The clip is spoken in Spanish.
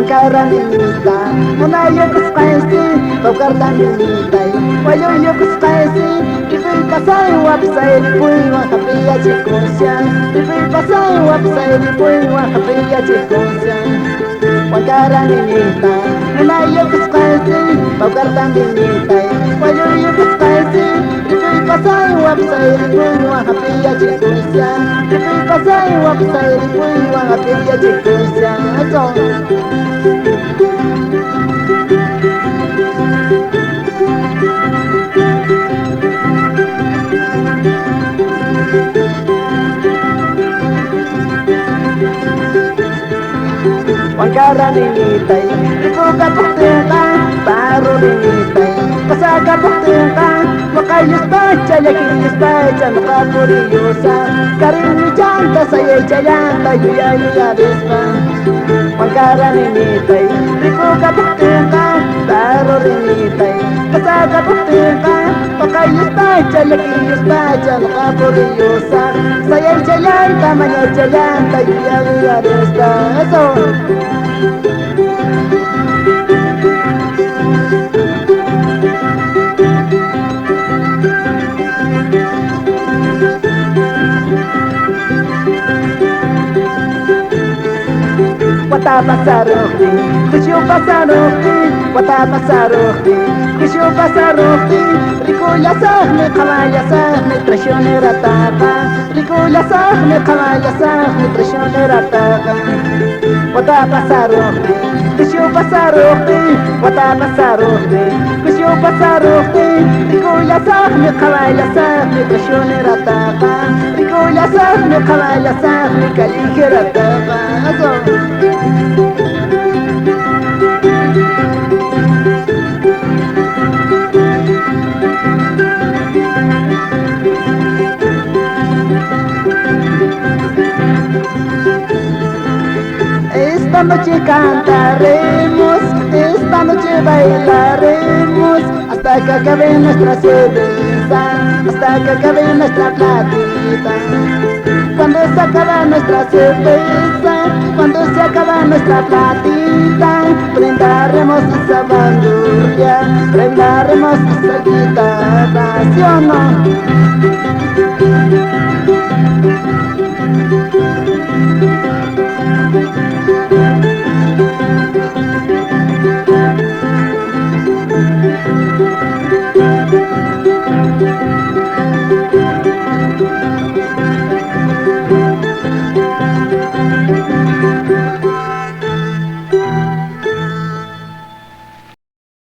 Wankaranita, Munayokus Kaisi, Bokardanita, Wayoyokus Kaisi, Ripui Pasai Wapsai, Ripui Wakapia Chikosia, Ripui Pasai Wapsai, Ripui Wakapia Chikosia, Wankaranita, Munayokus Kaisi, Bokardanita, Wayoyokus Kaisi, Ripui Pasai Wapsai, Ripui Wakapia Chikosia, Ripui Pasai Wapsai, Ripui Wakapia Chikosia, Wankaranita, Ripuka Pukteka, Baru Rinita, Pasaka Pukteka, Makayos Pacha, Yakiyos Pacha, Makapuriyusa, Karini Janta, Saye Chayanta, Yuya Despa, Wankaranita, Ripuka Pukteka, Baru Rinita, Pasaka Pukteka, Makayos Pacha, Yakiyos Pacha, Makapuriyusa, Saye Chayanta, Maya Chayanta, Yuya Despa, Watapasaroki, Kushu Pasaroki, Watapasaroki, Kushu Pasaroki, Rikuya Sahne, Kamaya Sahne, Trashonera Tapa, Rikuya Sahne, Kamaya Sahne, Trashonera Tapa, Watapasaroki, Kushu Pasaroki, Watapasaroki, Kushu Pasaroki, Rikuya Sahne, Kamaya Sahne, Trashonera Tapa, Rikuya Sahne, Kamaya Sahne, Kaligera Tapa, Esta noche cantaremos, esta noche bailaremos, hasta que acabe nuestra cerveza, hasta que acabe nuestra platita. Cuando se acaba nuestra cerveza, cuando se acaba nuestra platita, brindaremos esa bandurria, brindaremos esa guitarra, ¿sí o no?